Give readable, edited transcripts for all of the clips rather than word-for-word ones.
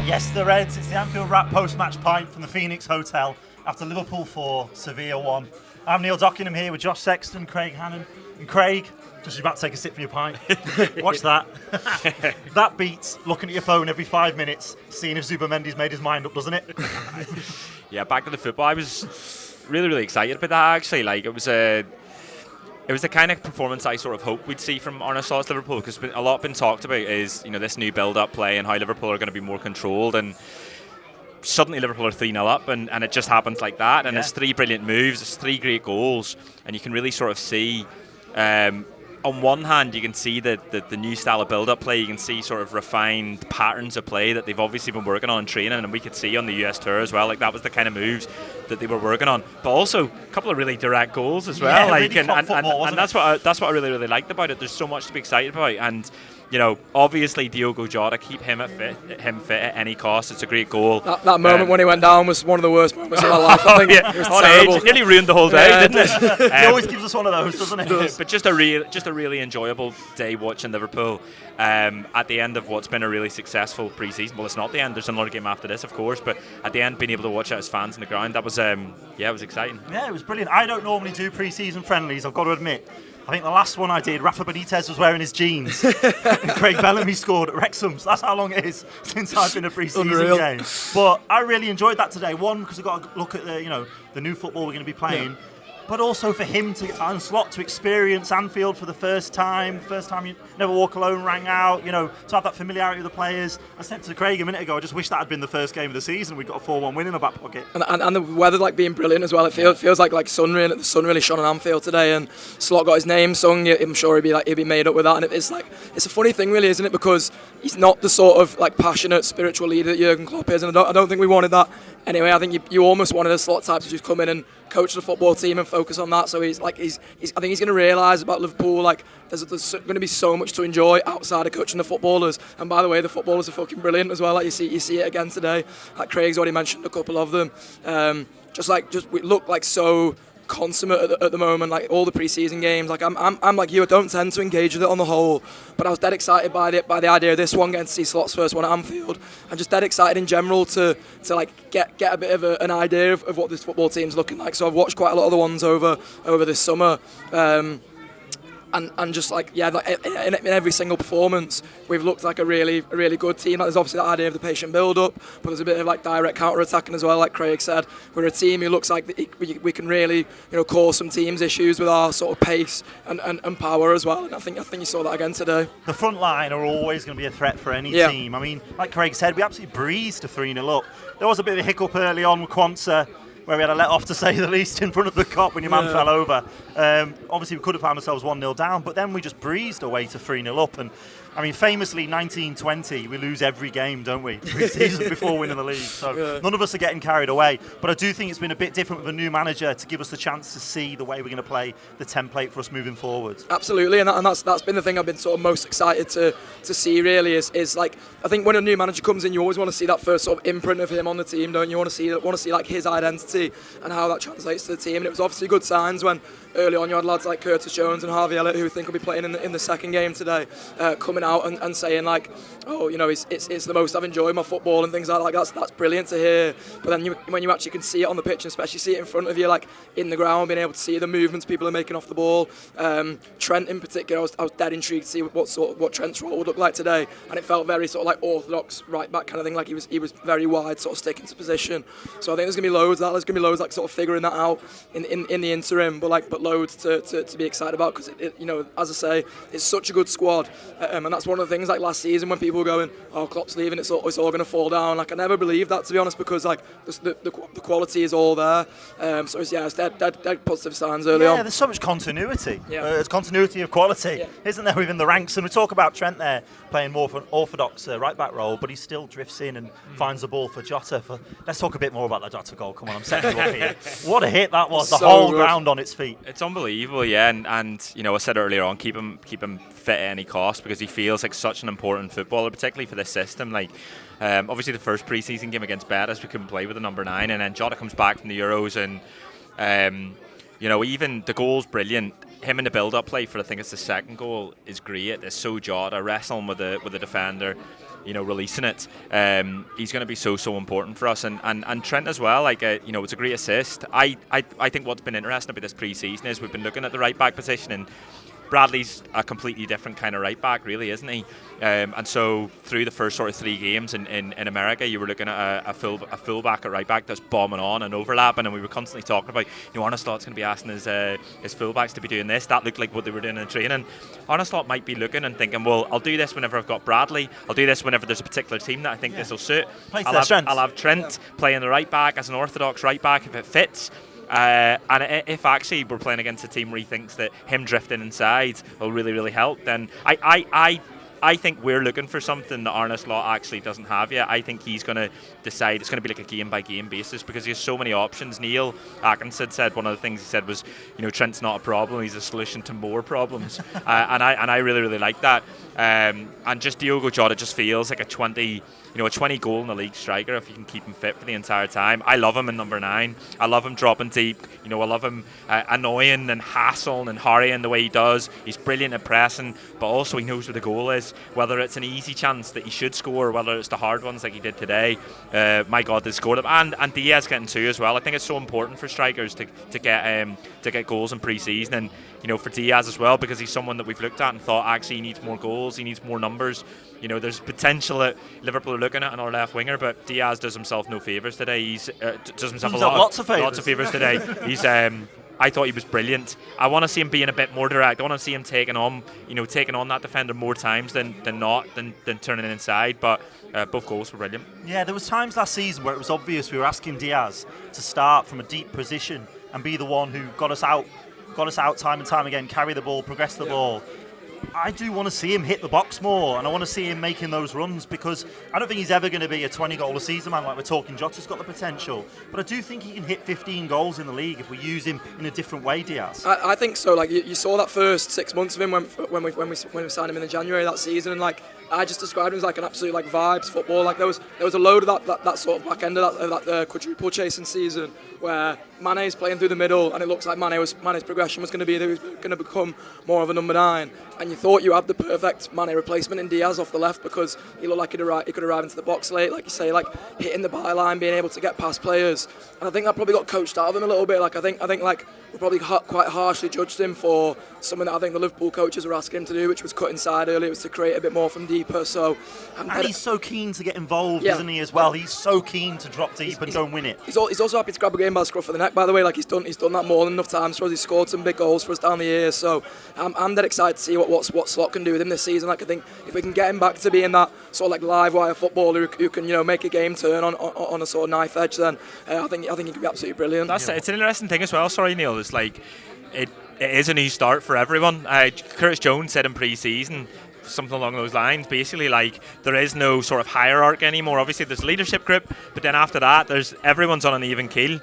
Yes, the Reds. It's the Anfield Wrap post-match pint from the Phoenix Hotel after Liverpool 4, Sevilla 1. I'm Neil Dockingham here with Josh Sexton, Craig Hannan. And Craig, just about to take a sip from your pint. Watch that. That beats looking at your phone every 5 minutes, seeing if Zubimendi's made his mind up, doesn't it? Yeah, back to the football. I was really excited about that, actually. Like, it was the kind of performance I sort of hoped we'd see from Arne Slot's Liverpool, because a lot been talked about is, this new build-up play and how Liverpool are going to be more controlled, and suddenly Liverpool are 3-0 up, and it just happens like that, and it's 3 brilliant moves, it's 3 great goals, and you can really sort of see, on one hand, you can see the new style of build-up play. You can see sort of refined patterns of play that they've obviously been working on in training, and we could see on the US tour as well. Like, that was the kind of moves that they were working on. But also a couple of really direct goals as well. Yeah, like, really and that's what I really liked about it. There's so much to be excited about, and obviously Diogo Jota, keep him fit at any cost. It's a great goal. That moment when he went down was one of the worst moments of my life. I think it was terrible. It nearly ruined the whole day, didn't it? He always gives us one of those, doesn't it? But just a really enjoyable day watching Liverpool at the end of what's been a really successful pre-season. Well, it's not the end. There's another game after this, of course. But at the end, being able to watch it as fans on the ground, that was it was exciting. Yeah, it was brilliant. I don't normally do pre-season friendlies, I've got to admit. I think the last one I did, Rafa Benitez was wearing his jeans and Craig Bellamy scored at Wrexham. So that's how long it is since I've been a pre-season game. But I really enjoyed that today. One, because I've got to look at the new football we're going to be playing. Yeah. But also for him and Slot to experience Anfield for the first time you Never Walk Alone rang out, to have that familiarity with the players. I said to Craig a minute ago, I just wish that had been the first game of the season. We'd got a 4-1 win in the back pocket. And the weather being brilliant as well. It feels like the sun really shone on Anfield today, and Slot got his name sung. I'm sure he'd be made up with that. And it's a funny thing, really, isn't it? Because he's not the sort of passionate spiritual leader that Jurgen Klopp is, and I don't think we wanted that. Anyway, I think you almost wanted a Slot type to just come in and coach the football team and focus on that. So I think he's going to realise about Liverpool, there's going to be so much to enjoy outside of coaching the footballers. And by the way, the footballers are fucking brilliant as well. You see it again today. Craig's already mentioned a couple of them. We look so consummate at the moment, all the pre-season games. I'm like you, I don't tend to engage with it on the whole, but I was dead excited by the idea of this one, getting to see Slot's first one at Anfield, and just dead excited in general to get a bit of an idea of what this football team's looking like. So I've watched quite a lot of the ones over this summer. And just in every single performance, we've looked like a really good team. There's obviously that idea of the patient build-up, but there's a bit of direct counter-attacking as well. Like Craig said, we're a team who looks like we can really cause some teams issues with our sort of pace and power as well. And I think you saw that again today. The front line are always going to be a threat for any team. I mean, like Craig said, we absolutely breezed to 3-0 up. There was a bit of a hiccup early on with Quansah, where we had a let off, to say the least, in front of the Kop when your man fell over. Obviously, we could have found ourselves 1-0 down, but then we just breezed away to 3-0 up. And I mean, famously, 1920, we lose every game, don't we? 3 seasons before winning the league. So none of us are getting carried away. But I do think it's been a bit different with a new manager to give us the chance to see the way we're going to play, the template for us moving forward. Absolutely, and that's been the thing I've been sort of most excited to see, really, is I think when a new manager comes in, you always want to see that first sort of imprint of him on the team, don't you? You want to see his identity and how that translates to the team. And it was obviously good signs when early on you had lads like Curtis Jones and Harvey Elliott, who I think will be playing in the second game today, coming out and saying it's the most I've enjoyed my football and things like that. That's brilliant to hear. But then when you actually can see it on the pitch, and especially see it in front of you, in the ground, being able to see the movements people are making off the ball. Trent in particular, I was dead intrigued to see what Trent's role would look like today, and it felt very sort of orthodox right back kind of thing. He was very wide, sort of sticking to position. So I think there's going to be loads of that. There's going to be loads sort of figuring that out in the interim, but loads to be excited about, because as I say, it's such a good squad, and that's one of the things last season when people were going, oh, Klopp's leaving, it's all going to fall down. I never believed that, to be honest, because the quality is all there. So it's dead positive signs early on. Yeah, there's so much continuity. There's continuity of quality, isn't there, within the ranks? And we talk about Trent there playing more of an orthodox right back role, but he still drifts in and finds the ball for Jota. Let's talk a bit more about that Jota goal. Come on, I'm setting you up here. What a hit that was! The whole ground on its feet. It's unbelievable, yeah. And I said earlier on, keep him fit at any cost, because he feels like such an important footballer, particularly for this system. Obviously the first pre-season game against Betis, we couldn't play with the number 9, and then Jota comes back from the Euros and even the goal's brilliant. Him in the build-up play for, I think it's the second goal, is great. It's so Jota wrestling with the defender, releasing it. He's going to be so important for us, and Trent as well. It's a great assist. I think what's been interesting about this pre-season is we've been looking at the right back position, and Bradley's a completely different kind of right back, really, isn't he? And so through the first sort of 3 games in America, you were looking at a full back at right back that's bombing on and overlapping, and we were constantly talking about, Arne Slot's going to be asking his full backs to be doing this. That looked like what they were doing in training. Arne Slot might be looking and thinking, well, I'll do this whenever I've got Bradley. I'll do this whenever there's a particular team that I think this will suit. I'll have Trent playing the right back as an orthodox right back if it fits. And if actually we're playing against a team where he thinks that him drifting inside will really help, then I think we're looking for something that Arne Slot actually doesn't have yet. I think he's going to decide it's going to be like a game-by-game basis because he has so many options. Neil Atkinson said one of the things he said was, Trent's not a problem, he's a solution to more problems. And I really like that. And just Diogo Jota just feels like a 20 goal in the league striker if you can keep him fit for the entire time. I love him in number 9. I love him dropping deep. I love him annoying and hassling and hurrying the way he does. He's brilliant at pressing, but also he knows where the goal is. Whether it's an easy chance that he should score, or whether it's the hard ones like he did today. My God, they scored him, and Diaz getting 2 as well. I think it's so important for strikers to get goals in pre-season, and for Diaz as well, because he's someone that we've looked at and thought actually he needs more goals, he needs more numbers. There's potential that Liverpool are looking at on our left winger, but Diaz does himself no favours today. He's does himself lots of favours today. He's I thought he was brilliant. I want to see him being a bit more direct. I want to see him taking on that defender more times than turning it inside. But both goals were brilliant. Yeah, there was times last season where it was obvious we were asking Diaz to start from a deep position and be the one who got us out time and time again, carry the ball, progress the ball. I do want to see him hit the box more, and I want to see him making those runs, because I don't think he's ever going to be a 20-goal a season man like we're talking. Jota's got the potential, but I do think he can hit 15 goals in the league if we use him in a different way, Diaz. I think so. You saw that first 6 months of him when we signed him in January that season, and I just described him as like an absolute vibes football. There was a load of that sort of back end of that quadruple chasing season where Mane's playing through the middle, and it looks like Mane's progression was going to be that he was going to become more of a number 9, and you thought you had the perfect Mane replacement in Diaz off the left, because he looked like he could arrive into the box late, like you say, hitting the byline, being able to get past players, and I think that probably got coached out of him a little bit. I think we probably quite harshly judged him for something that I think the Liverpool coaches were asking him to do, which was cut inside early. It was to create a bit more from deeper. So, and he's so keen to get involved, isn't he, as well? He's so keen to drop deep and go and win it. He's also happy to grab a game by the scruff of the neck, by the way. He's done that more than enough times for us. He's scored some big goals for us down the years. So I'm dead excited to see what Slot can do with him this season. I think if we can get him back to being that sort of live wire footballer who can make a game turn on a sort of knife edge, then I think he can be absolutely brilliant. It's an interesting thing as well. Sorry, Neil. It's it is a new start for everyone. Curtis Jones said in pre-season something along those lines, basically there is no sort of hierarchy anymore. Obviously there's leadership group, but then after that everyone's on an even keel.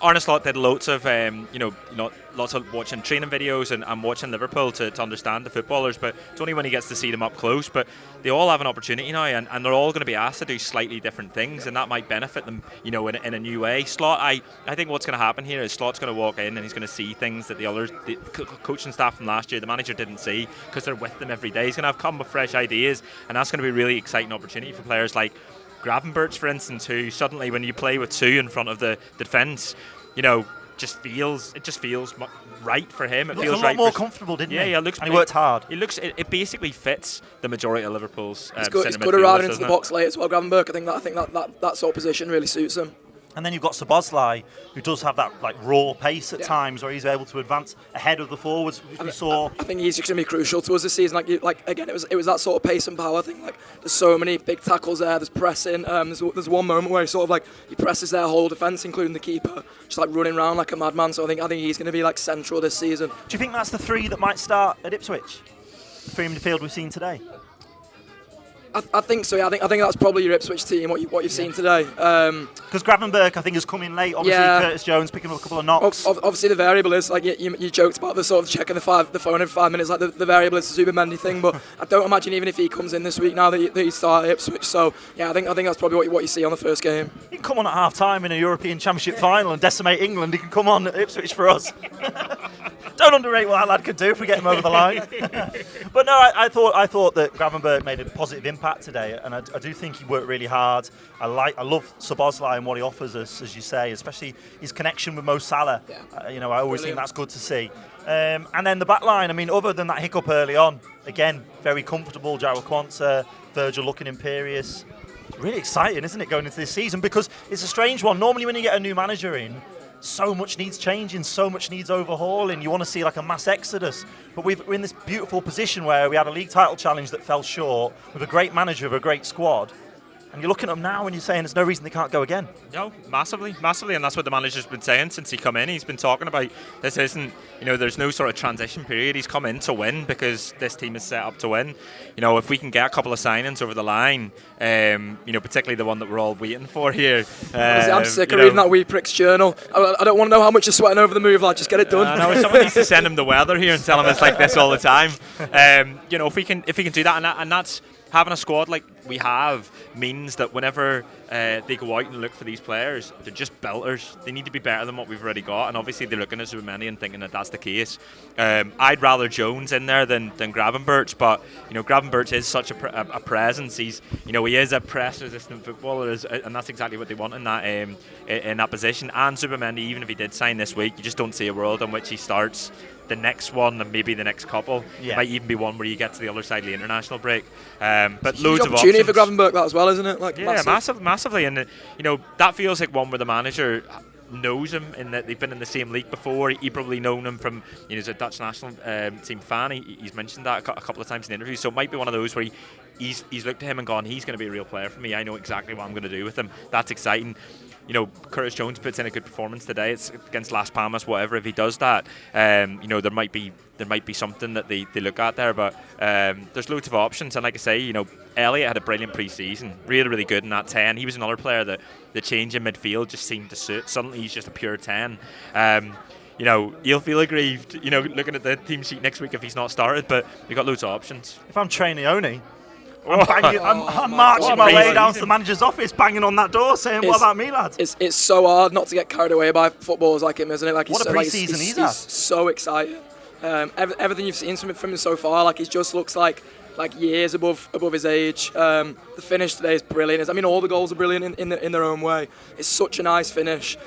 Arne Slot did lots of watching training videos and watching Liverpool to understand the footballers, but it's only when he gets to see them up close. But they all have an opportunity now, and they're all going to be asked to do slightly different things, and that might benefit them, in a new way. Slot, I think what's going to happen here is Slot's going to walk in and he's going to see things that the coaching staff from last year, the manager, didn't see, because they're with them every day. He's going to come with fresh ideas, and that's going to be a really exciting opportunity for players like Gravenberch, for instance, who suddenly, when you play with 2 in front of the defence, just feels right for him. It feels a lot more comfortable, didn't he? Yeah, and he worked hard. It basically fits the majority of Liverpool's. He's good at arriving into the box late as well, Gravenberch. I think that sort of position really suits him. And then you've got Szoboszlai, who does have that raw pace at times, where he's able to advance ahead of the forwards. I think he's going to be crucial to us this season. Again, it was that sort of pace and power thing. There's so many big tackles there. There's pressing. There's one moment where he presses their whole defence, including the keeper, just running around like a madman. So I think he's going to be central this season. Do you think that's the 3 that might start at Ipswich? The 3 in midfield we've seen today. I think so. Yeah, I think that's probably your Ipswich team. What you've seen today. Because Gravenberch, I think, has come in late. Obviously, Curtis Jones picking up a couple of knocks. Obviously, the variable is like you joked about the sort of checking the phone in 5 minutes. Like the variable is the Zubimendi thing, but I don't imagine even if he comes in this week now that he started Ipswich. So yeah, I think that's probably what you see on the first game. He can come on at half time in a European Championship final and decimate England. He can come on at Ipswich for us. Don't underrate what that lad could do if we get him over the line. But no, I thought that Gravenberch made a positive impact today, and I do think he worked really hard. I love Szoboszlai and what he offers us, as you say, especially his connection with Mo Salah. Yeah. I always think that's good to see. And then the back line, I mean, other than that hiccup early on, again, very comfortable. Jarrell Quansah, Virgil looking imperious. Really exciting, isn't it, going into this season? Because it's a strange one. Normally when you get a new manager in, so much needs changing, so much needs overhauling. You want to see like a mass exodus. But we're in this beautiful position where we had a league title challenge that fell short with a great manager, with a great squad. And you're looking at them now and you're saying there's no reason they can't go again. No, massively, and that's what the manager's been saying since he come in. He's been talking about this isn't, there's no sort of transition period. He's come in to win because this team is set up to win. If we can get a couple of signings over the line, particularly the one that we're all waiting for here. I'm sick of reading that wee prick's journal. I don't want to know how much you're sweating over the move, lad. Just get it done. I know someone needs to send him the weather here and tell him it's like this all the time. If we can do that, and that's. Having a squad like we have means that whenever they go out and look for these players, they're just belters. They need to be better than what we've already got, and obviously they're looking at Zubimendi and thinking that that's the case. I'd rather Jones in there than Gravenberch, but Gravenberch is such a presence. He is a press-resistant footballer, and that's exactly what they want in that position. And Zubimendi, even if he did sign this week, you just don't see a world in which he starts the next one and maybe the next couple. It might even be one where you get to the other side of the international break. But loads of opportunity options. For Gravenberch that as well, isn't it? Massively, and that feels like one where the manager knows him in that they've been in the same league before. He probably known him from he's a Dutch national team fan. He's mentioned that a couple of times in interviews. So it might be one of those where he's looked at him and gone, he's going to be a real player for me. I know exactly what I'm going to do with him. That's exciting. Curtis Jones puts in a good performance today. It's against Las Palmas, whatever. If he does that, there might be something that they look at there. But there's loads of options, and like I say, Elliott had a brilliant pre-season, really, really good in that 10. He was another player that the change in midfield just seemed to suit. Suddenly, he's just a pure 10. You'll feel aggrieved, looking at the team sheet next week if he's not started. But we've got loads of options. If I'm Trainioni, I'm marching my way down to the manager's office, banging on that door, saying, "What about me, lads?" It's so hard not to get carried away by footballers like him, isn't it? Like what a pre-season he's had. He's so exciting. Everything you've seen from him so far, like he just looks like years above his age. The finish today is brilliant. I mean, all the goals are brilliant in their own way. It's such a nice finish.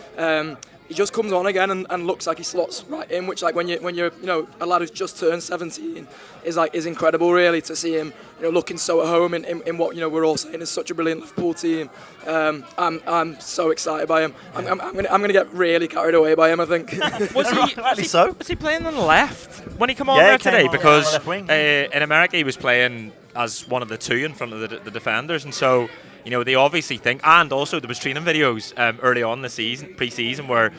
He just comes on again and looks like he slots right in, which like when you're a lad who's just turned 17 is incredible, really, to see him looking so at home in what we're all saying is such a brilliant Liverpool team. I'm so excited by him. I'm gonna get really carried away by him, I think. Was he playing on the left when he came on there today? Because in America he was playing as one of the two in front of the defenders, and so. They obviously think, and also there was training videos early on the season, pre-season, where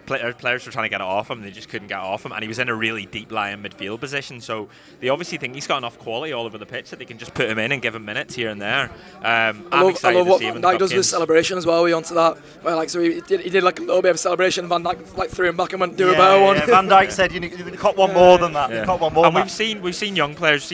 players were trying to get it off him, and they just couldn't get it off him, and he was in a really deep lying midfield position. So they obviously think he's got enough quality all over the pitch that they can just put him in and give him minutes here and there. I love what Van Dijk does with celebration as well. We onto that, where so he did like a little bit of a celebration. Van Dijk threw him back and went do a better one. Van Dijk said, "You caught one more than that. You caught one more." And we've seen young players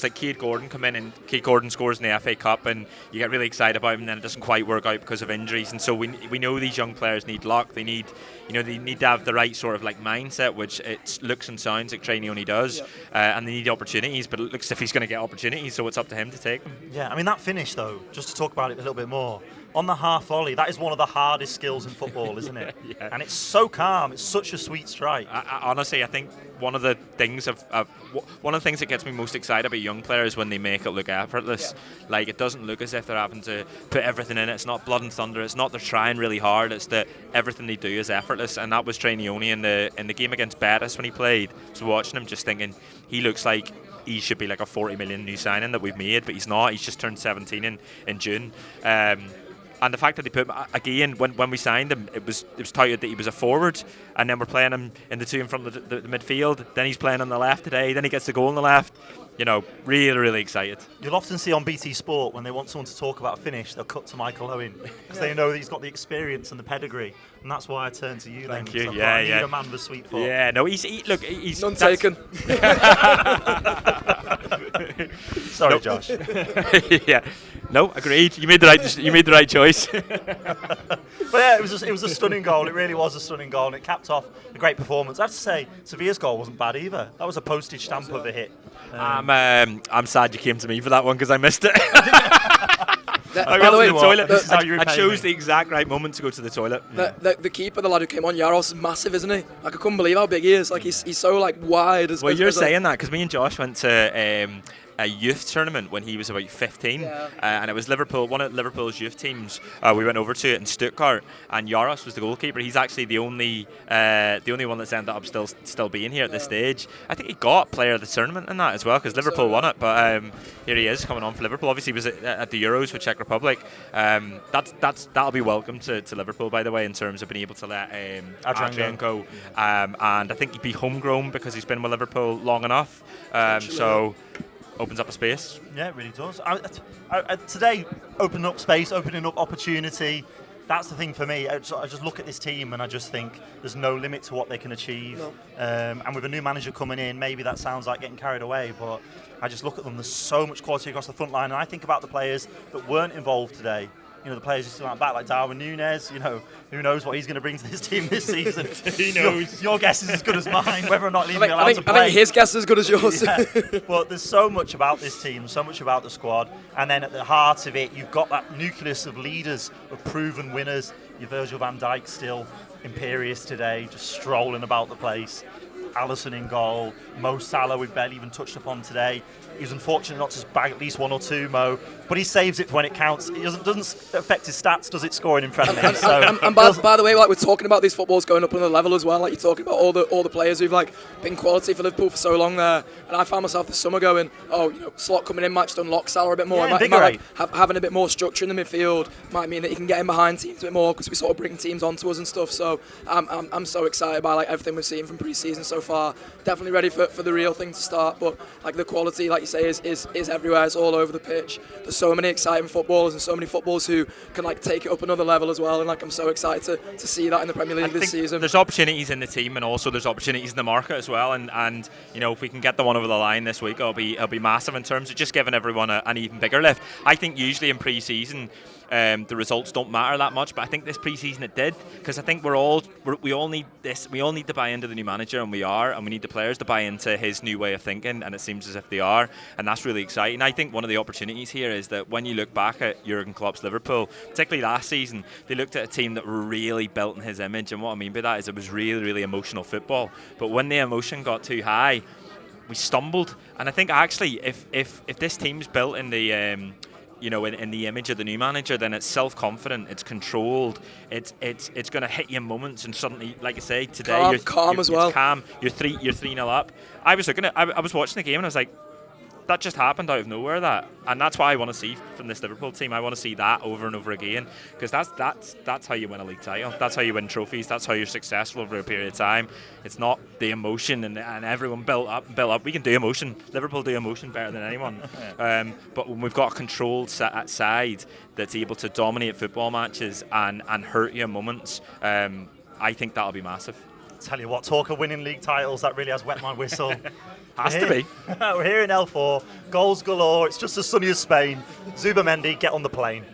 like Cade Gordon come in, and Cade Gordon scores in the FA Cup, and you get really excited about him, and then it doesn't quite work out because of injuries. And so we know these young players need luck. They need to have the right sort of like mindset, which it looks and sounds like Trainioni does, and they need opportunities, but it looks as if he's going to get opportunities, so it's up to him to take them. Yeah, I mean, that finish though, just to talk about it a little bit more, on the half volley, that is one of the hardest skills in football, isn't it? Yeah. And it's so calm, it's such a sweet strike. Honestly, I think one of the things that gets me most excited about young players when they make it look effortless. Like, it doesn't look as if they're having to put everything in it. It's not blood and thunder. It's not they're trying really hard. It's that everything they do is effortless. And that was Trainioni in the game against Betis when he played. So watching him, just thinking he looks like he should be like a 40 million new signing that we've made, but he's not. He's just turned 17 in June. And the fact that they put him, again, when we signed him, it was touted that he was a forward, and then we're playing him in the two in front of the midfield. Then he's playing on the left today. Then he gets the goal on the left. really, really excited. You'll often see on BT Sport when they want someone to talk about a finish, they'll cut to Michael Owen because they know that he's got the experience and the pedigree, and that's why I turn to you. Thank then. you. I need a man with a sweet foot. Yeah, no, he's None taken. Sorry, Josh. Yeah, no, agreed. You made the right choice. But yeah, it was a stunning goal. It really was a stunning goal, and it capped off a great performance. I have to say, Sevilla's goal wasn't bad either. That was a postage stamp of a hit. I'm sad you came to me for that one because I missed it. By the way, to the toilet. I chose the exact right moment to go to the toilet. The keeper, the lad who came on, Yaros, is massive, isn't he? Like, I couldn't believe how big he is. Like, he's so like wide. Well, you're saying that because me and Josh went to a youth tournament when he was about 15, and it was Liverpool, one of Liverpool's youth teams. We went over to it in Stuttgart, and Yaros was the goalkeeper. He's actually the only one that's ended up still being here at this stage. I think he got player of the tournament in that as well because Liverpool won it. But here he is coming on for Liverpool. Obviously, he was at the Euros with Czech Republic. That'll be welcome to Liverpool, by the way, in terms of being able to let Adrian go. And I think he'd be homegrown because he's been with Liverpool long enough. So. Opens up a space. Yeah, it really does. Today, opening up space, opening up opportunity. That's the thing for me. I just look at this team and I just think there's no limit to what they can achieve. No. And with a new manager coming in, maybe that sounds like getting carried away, but I just look at them. There's so much quality across the front line, and I think about the players that weren't involved today. The players who still aren't back, like Darwin Núñez. Who knows what he's going to bring to this team this season? He knows. Your guess is as good as mine. Whether or not he'll be allowed to play. I think his guess is as good as yours. Yeah. But there's so much about this team, so much about the squad, and then at the heart of it, you've got that nucleus of leaders, of proven winners. Your Virgil van Dijk still imperious today, just strolling about the place. Alisson in goal, Mo Salah we've barely even touched upon today. He was unfortunate not to bag at least one or two, Mo, but he saves it for when it counts. It doesn't affect his stats, does it, scoring in friendly? And by the way, like, we're talking about these footballs going up another level as well. Like, you're talking about all the players who've like been quality for Liverpool for so long there. And I found myself this summer going, Slot coming in might just unlock Salah a bit more. Yeah, it might having a bit more structure in the midfield might mean that he can get in behind teams a bit more because we sort of bring teams onto us and stuff. So I'm so excited by like everything we've seen from pre-season so far. Definitely ready for the real thing to start. But like the quality, like you say, is everywhere. It's all over the pitch. There's so many exciting footballers and so many footballers who can like take it up another level as well. And like I'm so excited to see that in the Premier League this season. There's opportunities in the team, and also there's opportunities in the market as well. And if we can get the one over the line this week, it'll be massive in terms of just giving everyone an even bigger lift. I think usually in pre-season, the results don't matter that much, but I think this pre-season it did, because I think we all need this. We all need to buy into the new manager, and we need the players to buy into his new way of thinking, and it seems as if they are, and that's really exciting. I think one of the opportunities here is that when you look back at Jurgen Klopp's Liverpool, particularly last season, they looked at a team that were really built in his image, and what I mean by that is it was really, really emotional football. But when the emotion got too high, we stumbled, and I think actually if this team's built in the in the image of the new manager, then it's self-confident, it's controlled, it's going to hit you in moments, and suddenly, like I say, today you're calm as well. Calm. You're 3-0 up. I was watching the game and I was like, that just happened out of nowhere, and that's what I want to see from this Liverpool team. I want to see that over and over again, because that's how you win a league title. That's how you win trophies. That's how you're successful over a period of time. It's not the emotion and everyone built up. We can do emotion. Liverpool do emotion better than anyone. But when we've got a controlled side that's able to dominate football matches and hurt you in moments, I think that'll be massive. Tell you what, talk of winning league titles, that really has wet my whistle. Has to be. We're here in L4, goals galore, it's just as sunny as Spain. Zubamendi, get on the plane.